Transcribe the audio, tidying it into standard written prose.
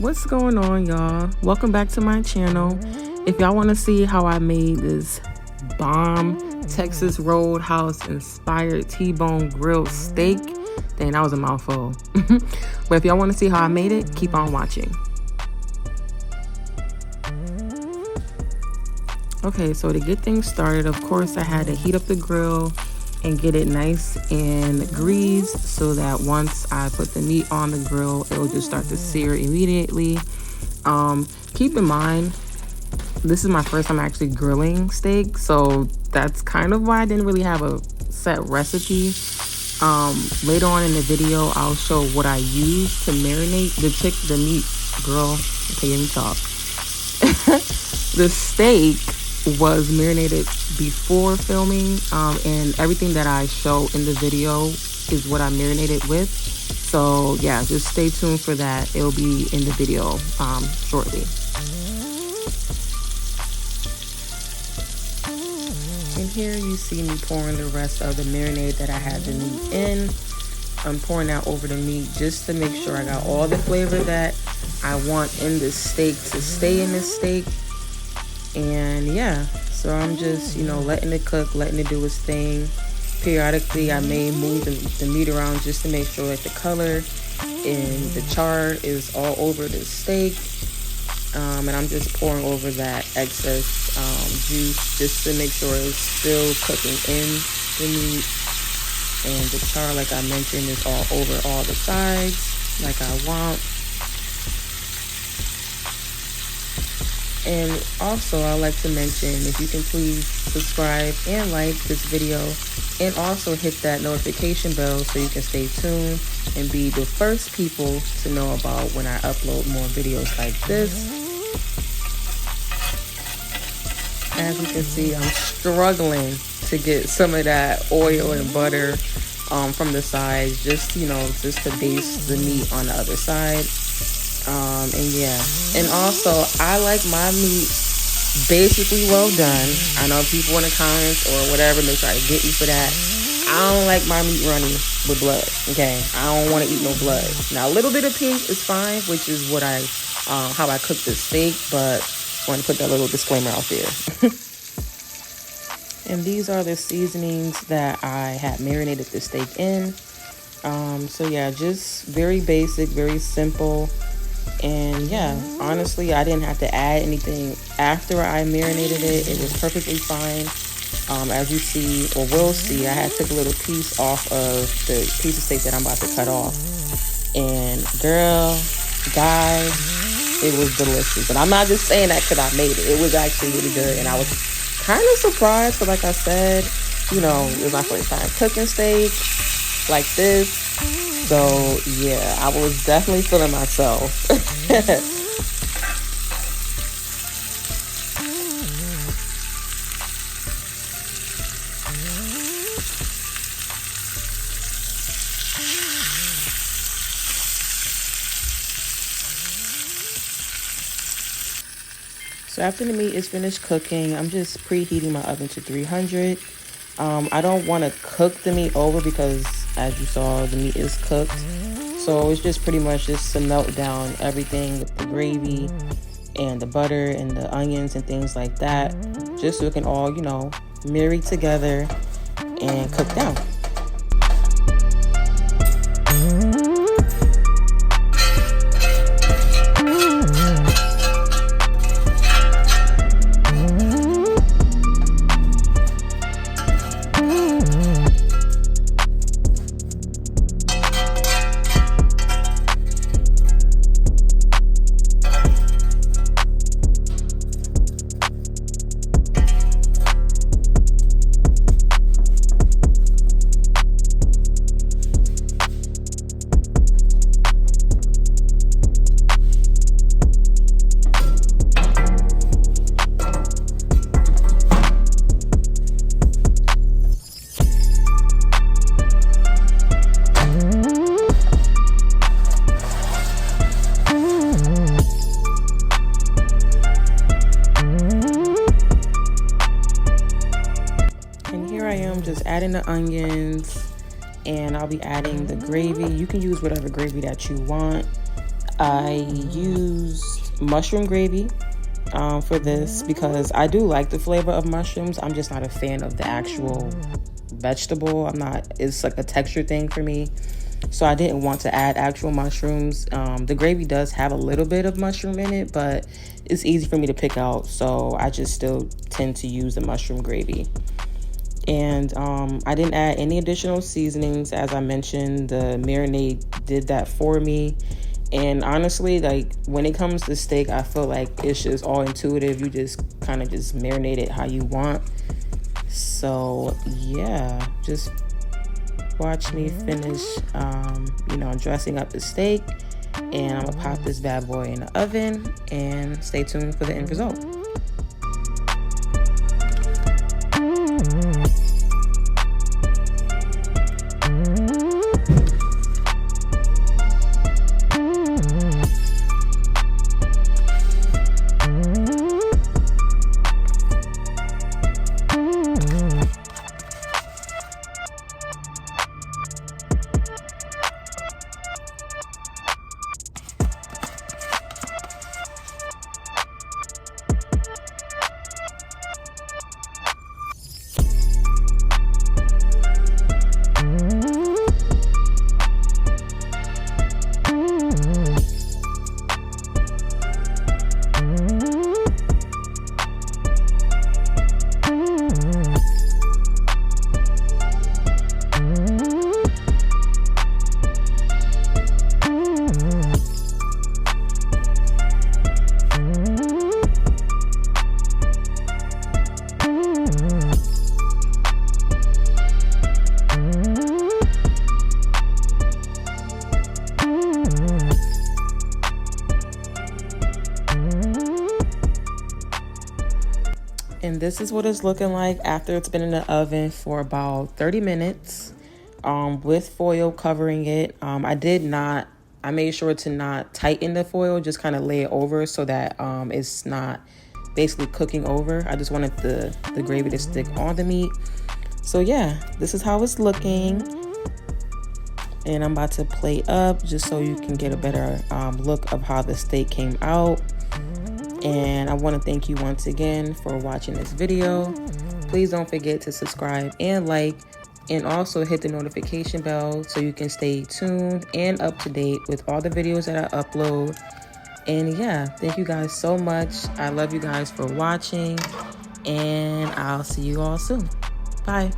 What's going on, y'all? Welcome back to my channel. If y'all want to see how I made this bomb Texas Roadhouse inspired T-bone grilled steak, dang, that was a mouthful. But if y'all want to see how I made it, keep on watching. Okay, so to get things started, of course, I had to heat up the grill and get it nice and greased so that once I put the meat on the grill, it will just start to sear immediately. Keep in mind, this is my first time actually grilling steak, so that's kind of why I didn't really have a set recipe. Later on in the video, I'll show what I use to marinate the meat. Girl, okay, let me talk. The steak was marinated before filming, and everything that I show in the video is what I marinated with. So yeah, just stay tuned for that. It'll be in the video shortly. And here you see me pouring the rest of the marinade that I had the meat in. I'm pouring that over the meat just to make sure I got all the flavor that I want in the steak to stay in the steak. And yeah, so I'm just, letting it cook, letting it do its thing. Periodically, I may move the meat around just to make sure that the color and the char is all over the steak. And I'm just pouring over that excess juice just to make sure it's still cooking in the meat. And the char, like I mentioned, is all over all the sides like I want. And also, I'd like to mention, if you can please subscribe and like this video, and also hit that notification bell so you can stay tuned and be the first people to know about when I upload more videos like this. As you can see, I'm struggling to get some of that oil and butter from the sides, just to baste the meat on the other side. And yeah, and also I like my meat basically well done. I know people in the comments or whatever may try to get me for that. I don't like my meat runny with blood. Okay, I don't want to eat no blood. Now a little bit of pink is fine, which is what how I cook this steak, but I want to put that little disclaimer out there. And these are the seasonings that I had marinated the steak in. So yeah, just very basic, very simple. And yeah, honestly, I didn't have to add anything after I marinated it. It was perfectly fine. As you see, or will see, I had took a little piece off of the piece of steak that I'm about to cut off. And girl, guys, it was delicious. And I'm not just saying that because I made it. It was actually really good. And I was kind of surprised, but like I said, it was my first time cooking steak like this. So yeah, I was definitely feeling myself. So after the meat is finished cooking, I'm just preheating my oven to 300. I don't want to cook the meat over because, as you saw, the meat is cooked. So it's just pretty much just to melt down everything with the gravy and the butter and the onions and things like that, just so it can all, marry together and cook down. Just adding the onions, and I'll be adding the gravy. You can use whatever gravy that you want. I used mushroom gravy for this because I do like the flavor of mushrooms. I'm just not a fan of the actual vegetable. It's like a texture thing for me. So I didn't want to add actual mushrooms. The gravy does have a little bit of mushroom in it, but it's easy for me to pick out. So I just still tend to use the mushroom gravy. And I didn't add any additional seasonings. As I mentioned, the marinade did that for me. And honestly, like when it comes to steak, I feel like it's just all intuitive. You just kind of just marinate it how you want. So yeah, just watch me finish, dressing up the steak. And I'm gonna pop this bad boy in the oven and stay tuned for the end result. And this is what it's looking like after it's been in the oven for about 30 minutes with foil covering it. I made sure to not tighten the foil, just kind of lay it over so that it's not basically cooking over. I just wanted the gravy to stick on the meat. So yeah, this is how it's looking. And I'm about to plate up just so you can get a better look of how the steak came out. And I want to thank you once again for watching this video. Please don't forget to subscribe and like, and also hit the notification bell so you can stay tuned and up to date with all the videos that I upload. And yeah, thank you guys so much. I love you guys for watching, and I'll see you all soon. Bye.